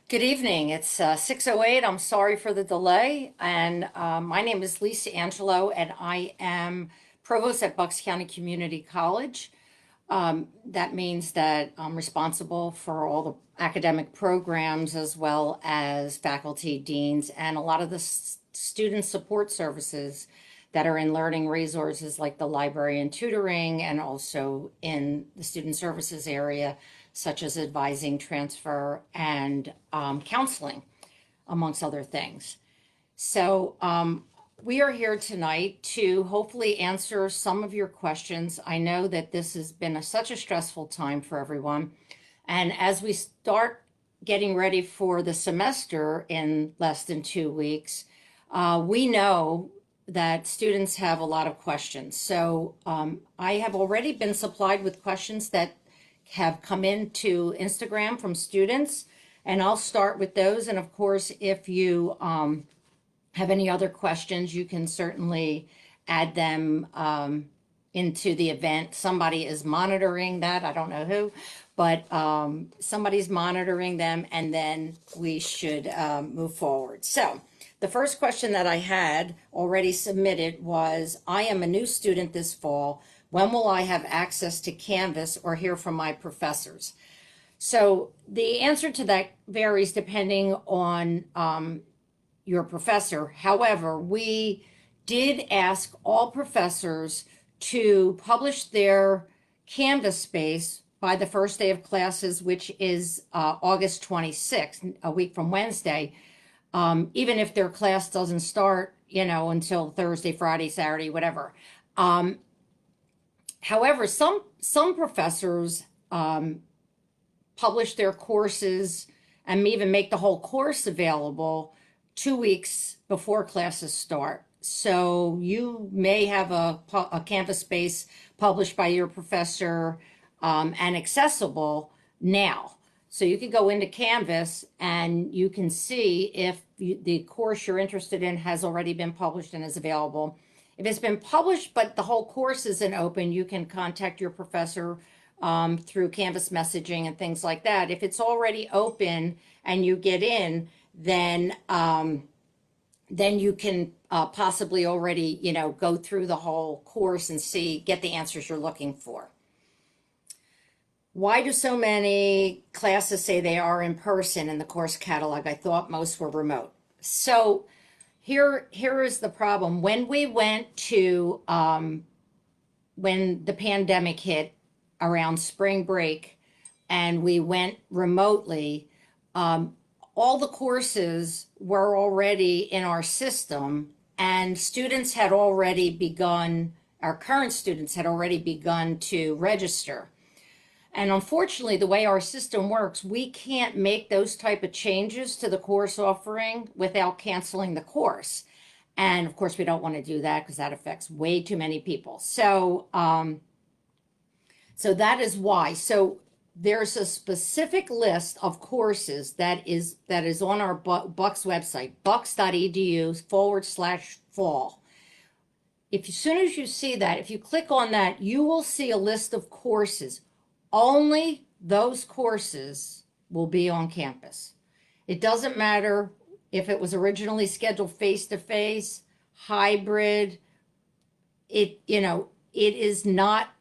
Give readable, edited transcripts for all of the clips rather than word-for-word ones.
Good evening. It's 6:08. I'm sorry for the delay. And my name is Lisa Angelo, and I am Provost at Bucks County Community College. That means that I'm responsible for all the academic programs as well as faculty, deans, and a lot of the student support services that are in learning resources like the library and tutoring, and also in the student services area, such as advising, transfer, and counseling, amongst other things. So we are here tonight to hopefully answer some of your questions. I know that this has been such a stressful time for everyone. And as we start getting ready for the semester in less than 2 weeks, we know that students have a lot of questions. So I have already been supplied with questions that have come into Instagram from students, and I'll start with those. And of course, if you have any other questions, you can certainly add them into the event. Somebody is monitoring that. I don't know who, but somebody's monitoring them, and then we should move forward. So the first question that I had already submitted was, I am a new student this fall. When will I have access to Canvas or hear from my professors? So the answer to that varies depending on your professor. However, we did ask all professors to publish their Canvas space by the first day of classes, which is August 26th, a week from Wednesday, even if their class doesn't start, until Thursday, Friday, Saturday, whatever. However, some professors publish their courses and even make the whole course available 2 weeks before classes start. So you may have a Canvas space published by your professor and accessible now. So you can go into Canvas and you can see if the course you're interested in has already been published and is available. If it's been published but the whole course isn't open, you can contact your professor through Canvas messaging and things like that. If it's already open and you get in, then you can possibly already, go through the whole course and get the answers you're looking for. Why do so many classes say they are in person in the course catalog? I thought most were remote. So here is the problem. When we went to, when the pandemic hit around spring break and we went remotely, all the courses were already in our system, and students had already begun, our current students had already begun to register. And unfortunately, the way our system works, we can't make those type of changes to the course offering without canceling the course. And of course, we don't want to do that because that affects way too many people. So, so that is why. So there's a specific list of courses that is on our Bucks website, bucks.edu/fall. If as soon as you see that, if you click on that, you will see a list of courses. Only those courses will be on campus. It doesn't matter if it was originally scheduled face-to-face, hybrid. It is not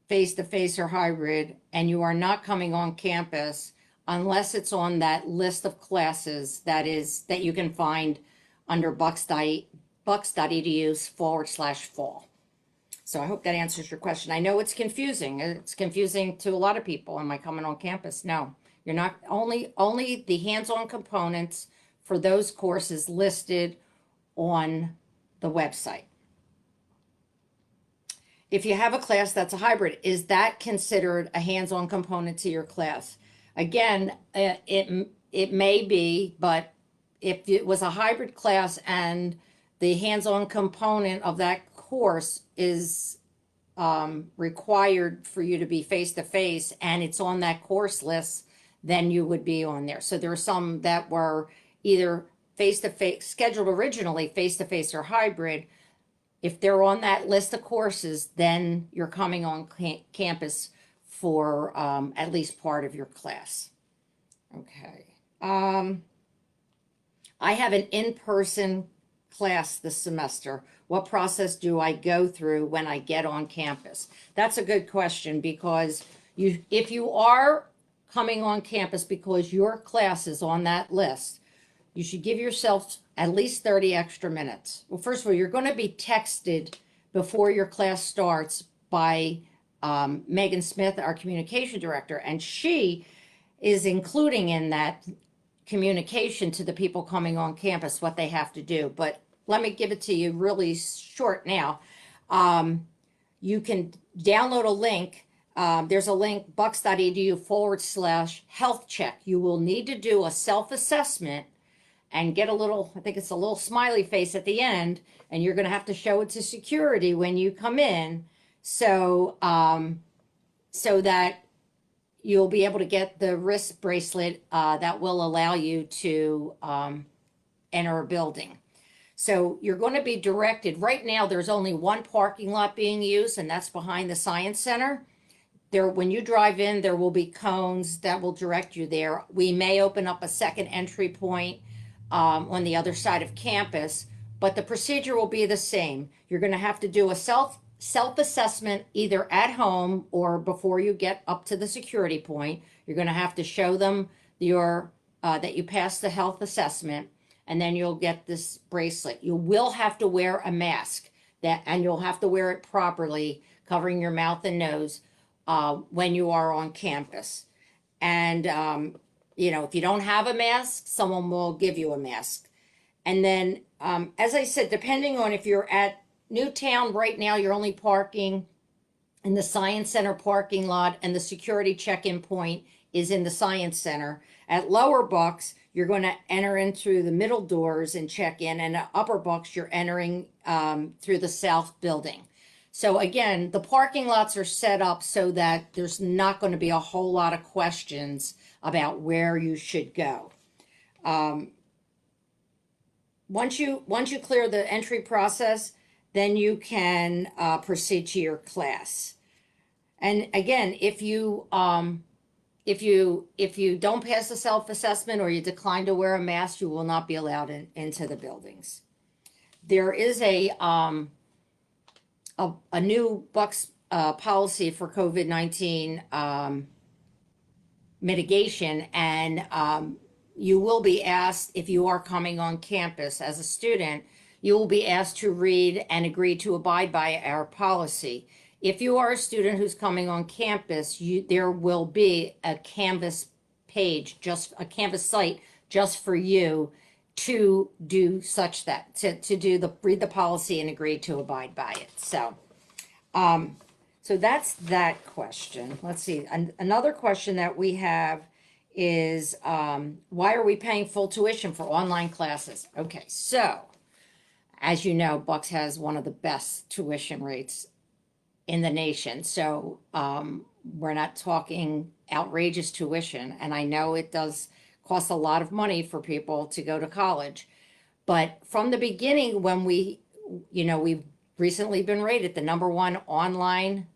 face-to-face or hybrid, and you are not coming on campus unless it's on that list of classes that you can find under bucks.edu/fall. So I hope that answers your question. I know it's confusing. It's confusing to a lot of people. Am I coming on campus? No, you're not. Only the hands-on components for those courses listed on the website. If you have a class that's a hybrid, is that considered a hands-on component to your class? Again, it may be, but if it was a hybrid class and the hands-on component of that course is required for you to be face-to-face and it's on that course list, then you would be on there. So there are some that were either face-to-face, scheduled originally face-to-face or hybrid. If they're on that list of courses, then you're coming on campus for at least part of your class. Okay. Um, I have an in-person class this semester. What process do I go through when I get on campus? That's a good question because if you are coming on campus because your class is on that list, you should give yourself at least 30 extra minutes. Well, first of all, you're going to be texted before your class starts by Megan Smith, our communication director, and she is including in that communication to the people coming on campus what they have to do. But let me give it to you really short now. You can download a link. There's a link, bucks.edu/health check. You will need to do a self-assessment and get a little, I think it's a little smiley face at the end, and you're going to have to show it to security when you come in. So, so that you'll be able to get the wrist bracelet that will allow you to enter a building. So you're going to be directed. Right now, there's only one parking lot being used, and that's behind the Science Center. There, when you drive in, there will be cones that will direct you there. We may open up a second entry point on the other side of campus, but the procedure will be the same. You're going to have to do a self-assessment either at home or before you get up to the security point. You're going to have to show them your that you passed the health assessment, and then you'll get this bracelet. You will have to wear a mask, and you'll have to wear it properly, covering your mouth and nose when you are on campus. And if you don't have a mask, someone will give you a mask. And then, as I said, depending on if you're at Newtown right now, you're only parking in the Science Center parking lot, and the security check-in point is in the Science Center. At Lower Bucks, you're going to enter in through the middle doors and check in, and at Upper Bucks, you're entering through the south building. So again, the parking lots are set up so that there's not going to be a whole lot of questions about where you should go. Once you clear the entry process, then you can proceed to your class. And again, if you don't pass the self-assessment or you decline to wear a mask, you will not be allowed into the buildings. There is a new Bucks policy for COVID-19 mitigation, and you will be asked, if you are coming on campus as a student, you will be asked to read and agree to abide by our policy. If you are a student who's coming on campus, there will be a Canvas page, just a Canvas site just for you to do read the policy and agree to abide by it. So that's that question. Let's see. Another question that we have is, why are we paying full tuition for online classes? Okay, so as you know, Bucks has one of the best tuition rates in the nation. So we're not talking outrageous tuition. And I know it does cost a lot of money for people to go to college. But from the beginning, when we've recently been rated the #1 online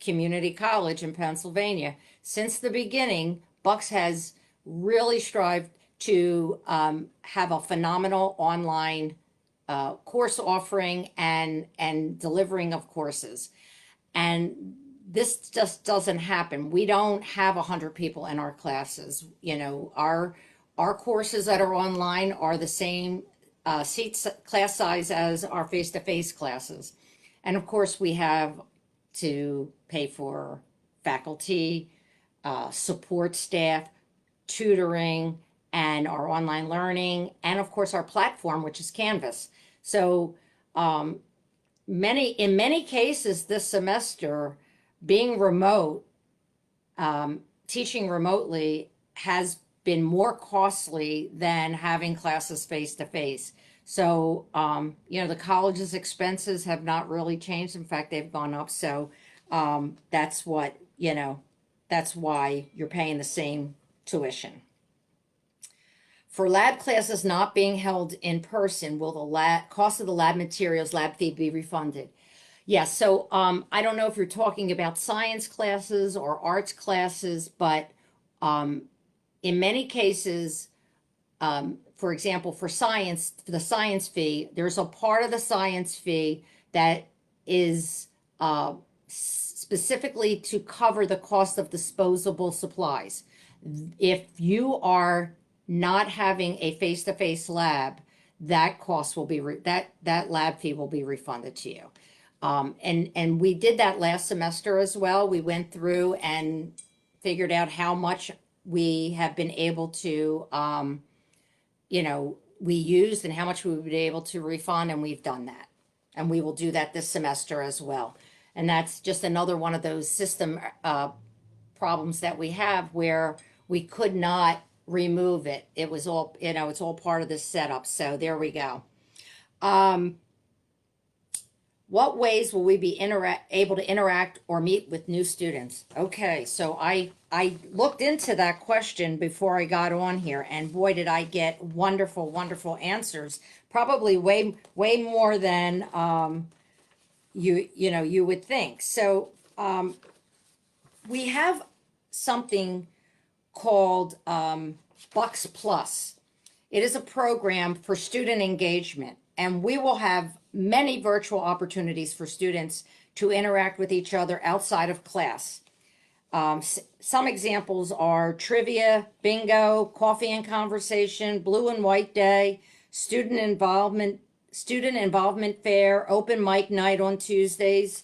community college in Pennsylvania. Since the beginning, Bucks has really strived to have a phenomenal online course offering and delivering of courses. And this just doesn't happen. We don't have 100 people in our classes. Our courses that are online are the same class size as our face-to-face classes. And of course, we have to pay for faculty, support staff, tutoring, and our online learning, and of course our platform, which is Canvas. So in many cases this semester, being remote, teaching remotely has been more costly than having classes face to face. So, the college's expenses have not really changed. In fact, they've gone up. So, that's why you're paying the same tuition. For lab classes not being held in person, will the cost of the lab materials, lab fee be refunded? Yes. So, I don't know if you're talking about science classes or arts classes, but in many cases, For example, for science, for the science fee, there's a part of the science fee that is specifically to cover the cost of disposable supplies. If you are not having a face-to-face lab, that cost will be that lab fee will be refunded to you. And we did that last semester as well. We went through and figured out how much we have been able to, we used and how much we would be able to refund, and we've done that. And we will do that this semester as well. And that's just another one of those system problems that we have where we could not remove it. It was all, it's all part of this setup. So there we go. What ways will we be able to interact or meet with new students? Okay, so I looked into that question before I got on here, and boy, did I get wonderful, wonderful answers. Probably way more than you would think. So we have something called Bucks Plus. It is a program for student engagement, and we will have many virtual opportunities for students to interact with each other outside of class. Some examples are trivia, bingo, coffee and conversation, blue and white day, student involvement fair, open mic night on Tuesdays,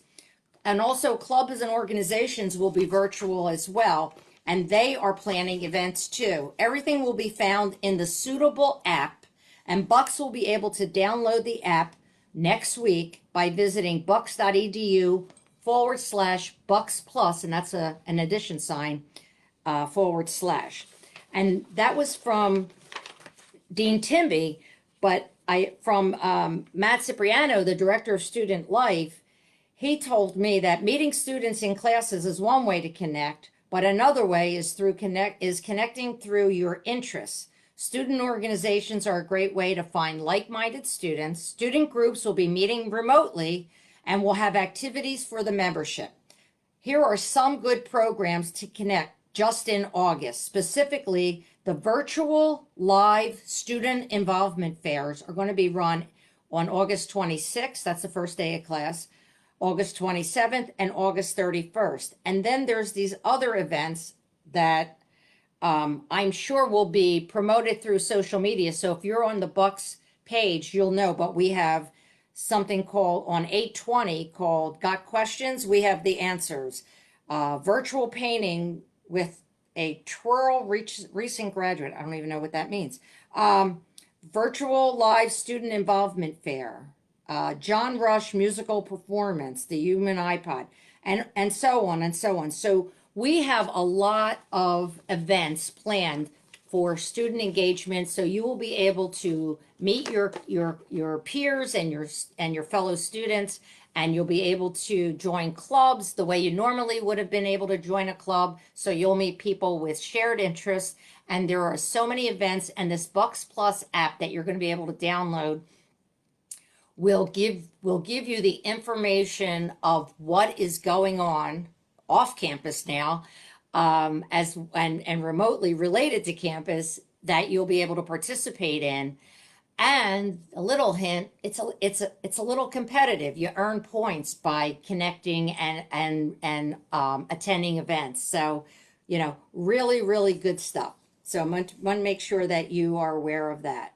and also clubs and organizations will be virtual as well, and they are planning events too. Everything will be found in the Suitable app, and Bucks will be able to download the app next week by visiting bucks.edu/Bucks Plus, and that's an addition sign, / And that was from Dean Timby, but from Matt Cipriano, the director of student life. He told me that meeting students in classes is one way to connect, but another way is connecting through your interests. Student organizations are a great way to find like-minded students. Student groups will be meeting remotely and will have activities for the membership. Here are some good programs to connect just in August. Specifically, the virtual live student involvement fairs are going to be run on August 26th. That's the first day of class. August 27th and August 31st. And then there's these other events that I'm sure will be promoted through social media. So if you're on the Bucks page, you'll know, but we have something called on 8/20 called Got Questions? We have the answers. Virtual painting with a twirl recent graduate. I don't even know what that means. Virtual live student involvement fair. John Rush musical performance, the human iPod, and so on and so on. So we have a lot of events planned for student engagement, so you will be able to meet your peers and your fellow students, and you'll be able to join clubs the way you normally would have been able to join a club. So you'll meet people with shared interests, and there are so many events, and this Bucks Plus app that you're going to be able to download will give you the information of what is going on off campus now, and remotely related to campus that you'll be able to participate in. And a little hint, it's a little competitive. You earn points by connecting and attending events. So, really, really good stuff. So I want to make sure that you are aware of that.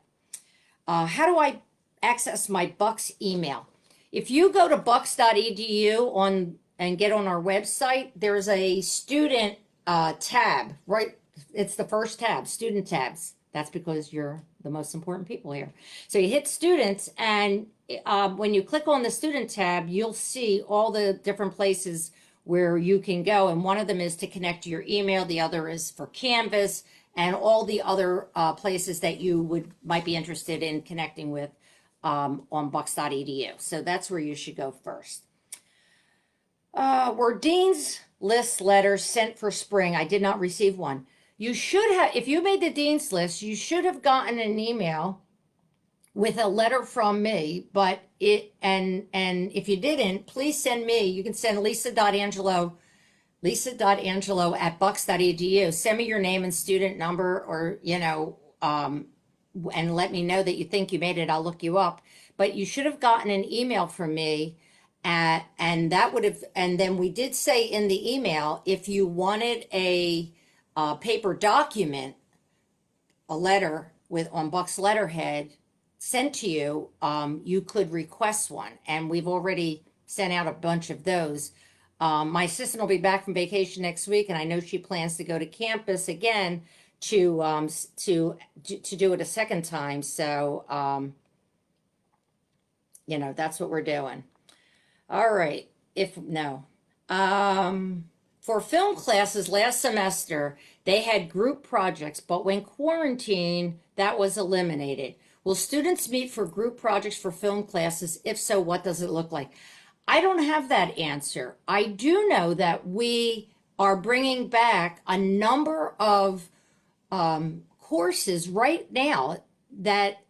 How do I access my Bucks email? If you go to bucks.edu and get on our website, there's a student tab, right? It's the first tab, student tabs. That's because you're the most important people here. So you hit students, and when you click on the student tab, you'll see all the different places where you can go. And one of them is to connect to your email. The other is for Canvas and all the other places that you might be interested in connecting with on bucks.edu. So that's where you should go first. Were Dean's List letters sent for spring? I did not receive one. You should have, if you made the Dean's List, you should have gotten an email with a letter from me, but and if you didn't, please send me. You can send lisa.angelo at bucks.edu. Send me your name and student number, or and let me know that you think you made it. I'll look you up. But you should have gotten an email from me, and that would have, and then we did say in the email, if you wanted a paper document, a letter with on Buck's letterhead sent to you, you could request one, and we've already sent out a bunch of those. My assistant will be back from vacation next week, and I know she plans to go to campus again to do it a second time. So that's what we're doing. All right. If no, for film classes last semester, they had group projects, but when quarantine, that was eliminated. Will students meet for group projects for film classes? If so, what does it look like? I don't have that answer. I do know that we are bringing back a number of courses right now that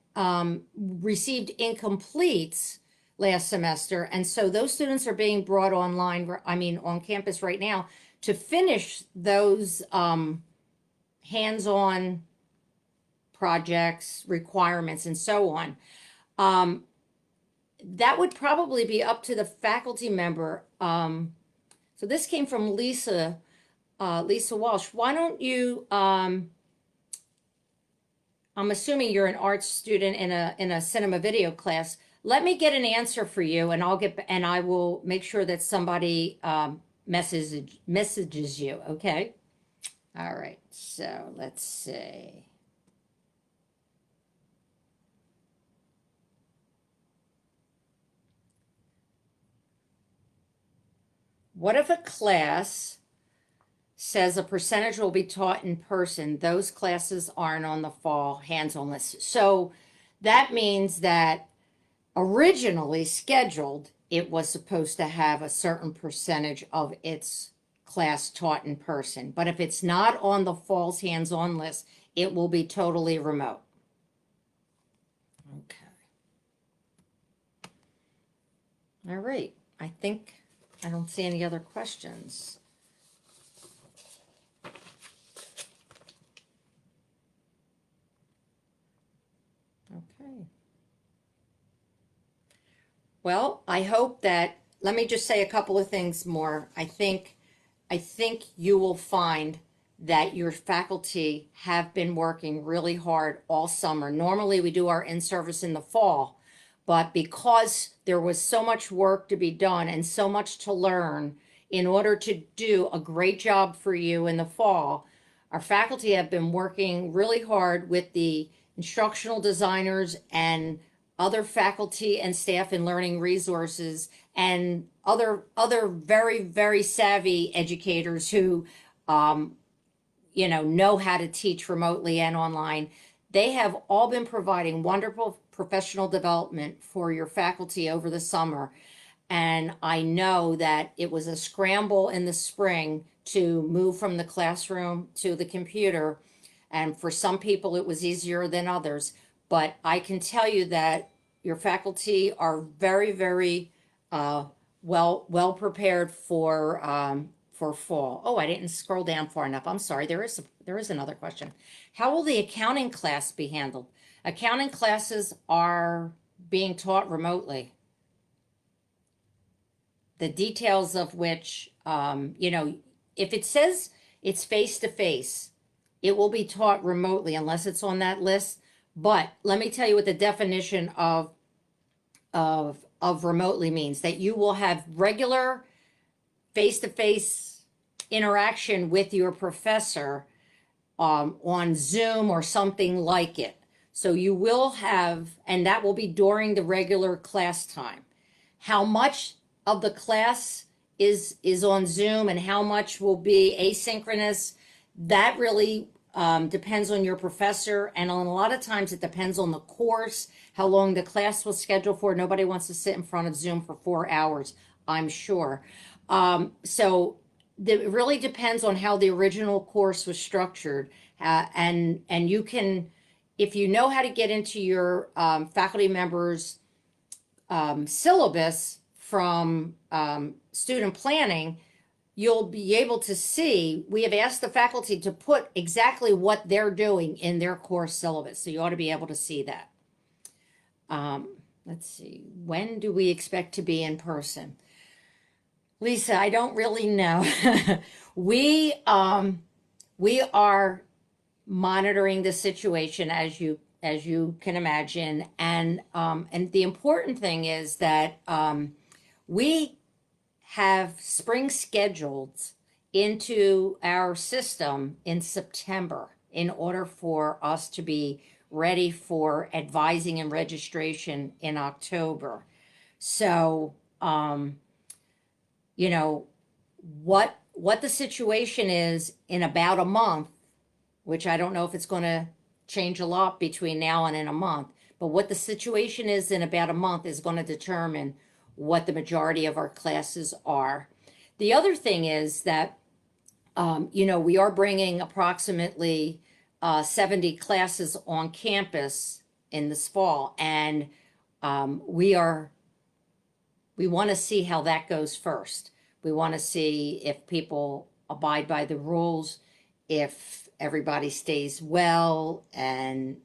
received incompletes last semester. And so those students are being brought online, on campus right now to finish those hands-on projects, requirements, and so on. That would probably be up to the faculty member. So this came from Lisa Walsh. Why don't you, I'm assuming you're an arts student in a cinema video class. Let me get an answer for you, and I will make sure that somebody messages you. Okay. All right. So let's see. What if a class says a percentage will be taught in person? Those classes aren't on the fall hands-on list. So that means that originally scheduled, it was supposed to have a certain percentage of its class taught in person. But if it's not on the fall's hands-on list, it will be totally remote. Okay. All right. I don't see any other questions. Okay. Well, I hope that, let me just say a couple of things more. I think you will find that your faculty have been working really hard all summer. Normally we do our in-service in the fall, but because there was so much work to be done and so much to learn in order to do a great job for you in the fall, our faculty have been working really hard with the instructional designers and other faculty and staff in learning resources and other very, very savvy educators who know how to teach remotely and online. They have all been providing wonderful professional development for your faculty over the summer. And I know that it was a scramble in the spring to move from the classroom to the computer. And for some people, it was easier than others. But I can tell you that your faculty are very, very well prepared for fall. Oh, I didn't scroll down far enough. I'm sorry. There is another question. How will the accounting class be handled? Accounting classes are being taught remotely. The details of which, if it says it's face-to-face, it will be taught remotely unless it's on that list. But let me tell you what the definition of remotely means: that you will have regular face-to-face interaction with your professor on Zoom or something like it. So you will have, and that will be during the regular class time. How much of the class is on Zoom and how much will be asynchronous, that really depends on your professor, and a lot of times it depends on the course, how long the class was scheduled for. Nobody wants to sit in front of Zoom for 4 hours, I'm sure. So it really depends on how the original course was structured, and you can, if you know how to get into your faculty members' syllabus from student planning, you'll be able to see, we have asked the faculty to put exactly what they're doing in their course syllabus. So you ought to be able to see that. Let's see, when do we expect to be in person? Lisa, I don't really know. we are monitoring the situation as you can imagine, and the important thing is that we have spring scheduled into our system in September in order for us to be ready for advising and registration in October. So, you know, what the situation is in about a month, which I don't know if it's going to change a lot between now and in a month, but what the situation is in about a month is going to determine what the majority of our classes are. The other thing is that, we are bringing approximately 70 classes on campus in this fall, and we want to see how that goes first. We want to see if people abide by the rules, if everybody stays well, and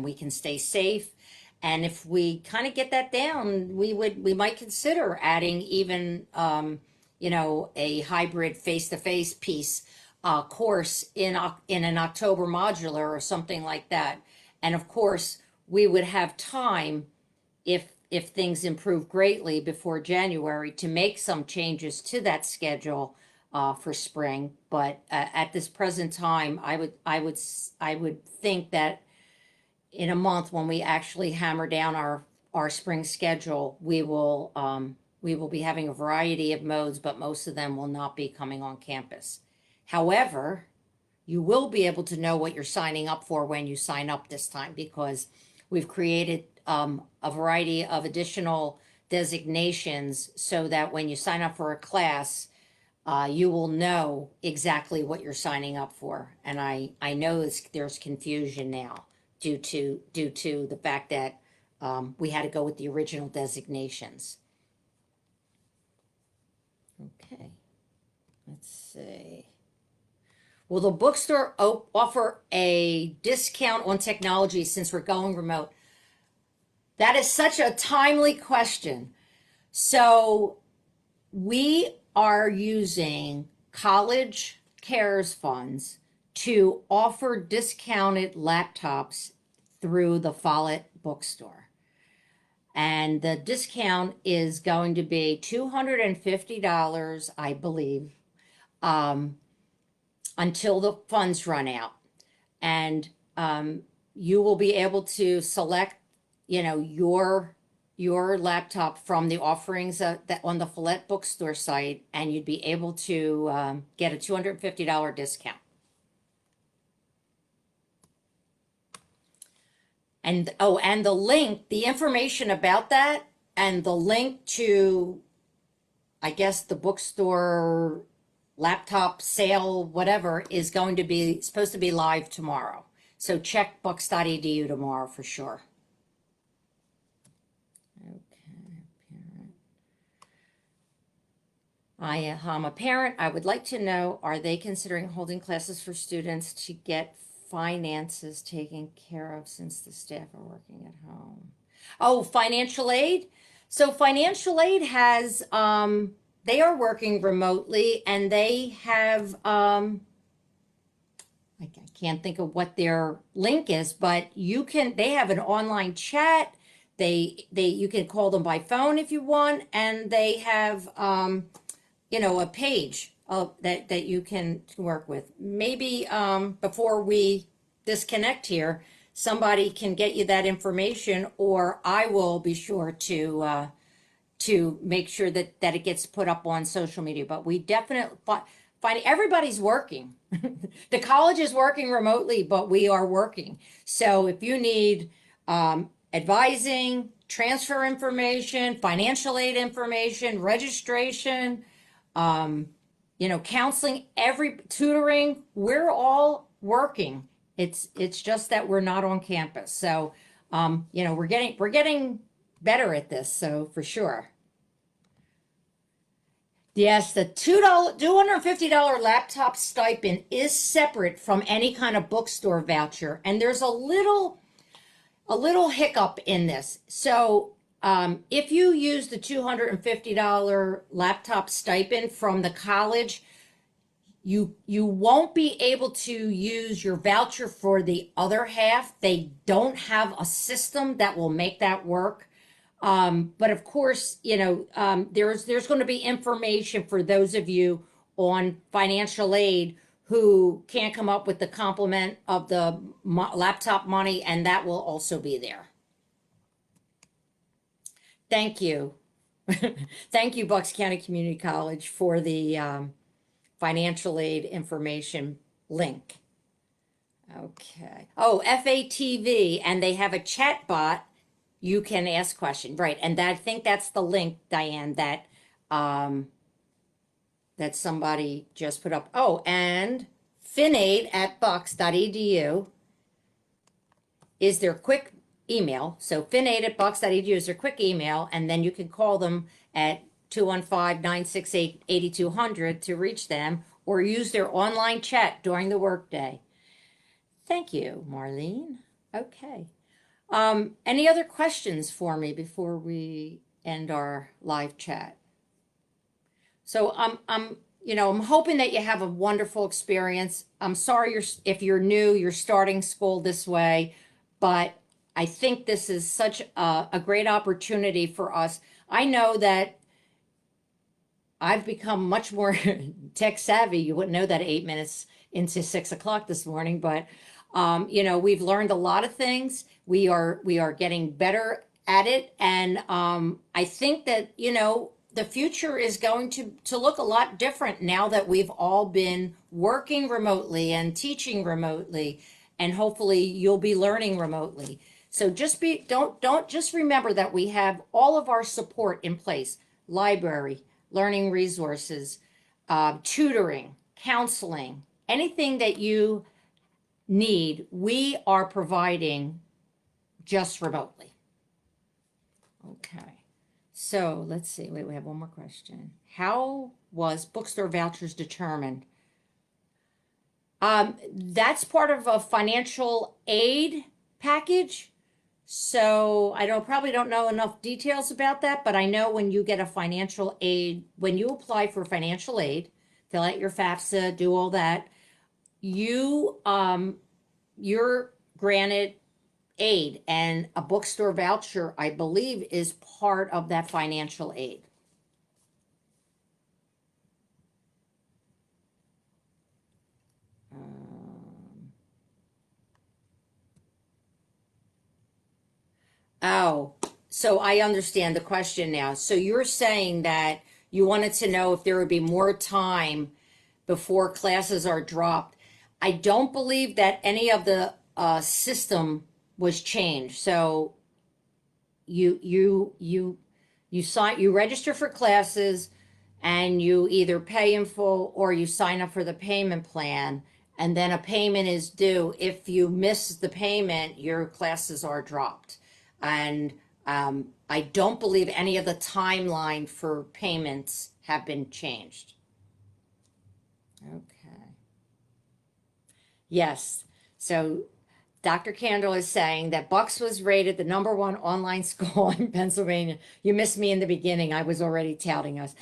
we can stay safe. And if we kind of get that down, we might consider adding even a hybrid face-to-face piece course in an October modular or something like that. And of course, we would have time if things improve greatly before January to make some changes to that schedule for spring. But at this present time, I would think that in a month, when we actually hammer down our spring schedule, we will be having a variety of modes, but most of them will not be coming on campus. However, you will be able to know what you're signing up for when you sign up this time, because we've created a variety of additional designations so that when you sign up for a class, you will know exactly what you're signing up for. And I know there's confusion now due to the fact that we had to go with the original designations. Okay, let's see. Will the bookstore offer a discount on technology since we're going remote? That is such a timely question. So we are using college cares funds to offer discounted laptops through the Follett Bookstore. And the discount is going to be $250, I believe, until the funds run out. And you will be able to select, your laptop from the offerings that on the Follett Bookstore site, and you'd be able to get a $250 discount. And the link, the information about that, and the link to, I guess, the bookstore laptop sale, whatever, is supposed to be live tomorrow. So check bucks.edu tomorrow for sure. Okay, parent. I'm a parent. I would like to know, are they considering holding classes for students to get finances taken care of since the staff are working at home? Oh, financial aid. So financial aid has, they are working remotely, and they have, I can't think of what their link is, but they have an online chat. You can call them by phone if you want, and they have, a page that you can work with. Maybe before we disconnect here, somebody can get you that information, or I will be sure to make sure that it gets put up on social media. But we definitely find everybody's working. The college is working remotely, but we are working. So if you need advising, transfer information, financial aid information, registration, counseling, tutoring, we're all working. It's just that we're not on campus. So, we're getting better at this. So for sure. Yes, the $250 laptop stipend is separate from any kind of bookstore voucher, and there's a little hiccup in this. So, if you use the $250 laptop stipend from the college, you won't be able to use your voucher for the other half. They don't have a system that will make that work. But of course, there's going to be information for those of you on financial aid who can't come up with the complement of the laptop money, and that will also be there. Thank you. Thank you, Bucks County Community College, for the financial aid information link. Okay. Oh, FATV, and they have a chat bot. You can ask questions, right? And I think that's the link, Diane, that somebody just put up. Oh, and FinAid at bucks.edu is their quick email. So FinAid at bucks.edu is their quick email, and then you can call them at 215-968-8200 to reach them, or use their online chat during the workday. Thank you, Marlene. Okay. Any other questions for me before we end our live chat? So I'm hoping that you have a wonderful experience. I'm sorry if you're new, you're starting school this way, but I think this is such a great opportunity for us. I know that I've become much more tech savvy. You wouldn't know that 8 minutes into 6 o'clock this morning, but we've learned a lot of things. We are getting better at it, and I think that the future is going to look a lot different now that we've all been working remotely and teaching remotely, and hopefully you'll be learning remotely. So don't just remember that we have all of our support in place: library, learning resources, tutoring, counseling, anything that you need, we are providing just remotely. Okay. So let's see. Wait, we have one more question. How was bookstore vouchers determined? That's part of a financial aid package. So I probably don't know enough details about that, but I know when you get a financial aid, when you apply for financial aid, fill out your FAFSA, do all that, you're granted aid, and a bookstore voucher, I believe, is part of that financial aid. Oh, so I understand the question now. So you're saying that you wanted to know if there would be more time before classes are dropped. I don't believe that any of the system was changed. So you register for classes, and you either pay in full or you sign up for the payment plan, and then a payment is due. If you miss the payment, your classes are dropped. And I don't believe any of the timeline for payments have been changed. Okay. Yes. So Dr. Candle is saying that Bucks was rated the #1 online school in Pennsylvania. You missed me in the beginning. I was already touting us.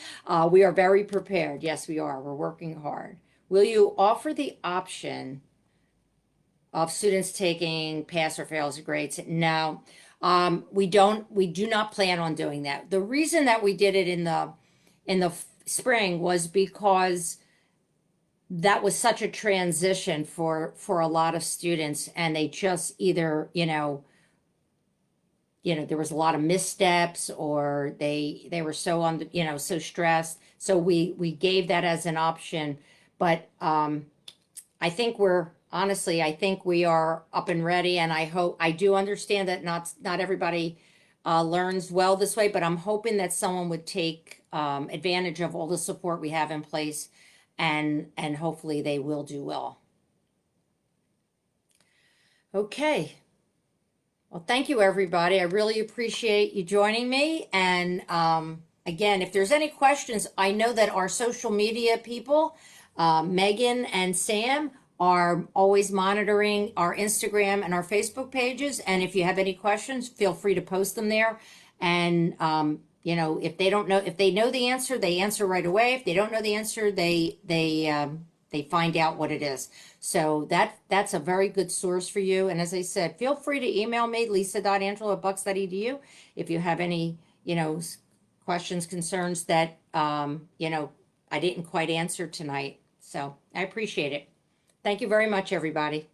We are very prepared. Yes, we are. We're working hard. Will you offer the option of students taking pass or fails grades? No, we don't. We do not plan on doing that. The reason that we did it in the spring was because that was such a transition for a lot of students, and they just either there was a lot of missteps, or they were so stressed, so we gave that as an option. But I think I think we are up and ready, and I do understand that not everybody learns well this way, but I'm hoping that someone would take advantage of all the support we have in place, and hopefully they will do well. Okay. Well, thank you, everybody. I really appreciate you joining me, and again, if there's any questions, I know that our social media people, Megan and Sam, are always monitoring our Instagram and our Facebook pages. And if you have any questions, feel free to post them there. And if they don't know, if they know the answer, they answer right away. If they don't know the answer, they find out what it is. So that's a very good source for you. And as I said, feel free to email me, lisa.angelo@bucks.edu, if you have any, questions, concerns that, I didn't quite answer tonight. So I appreciate it. Thank you very much, everybody.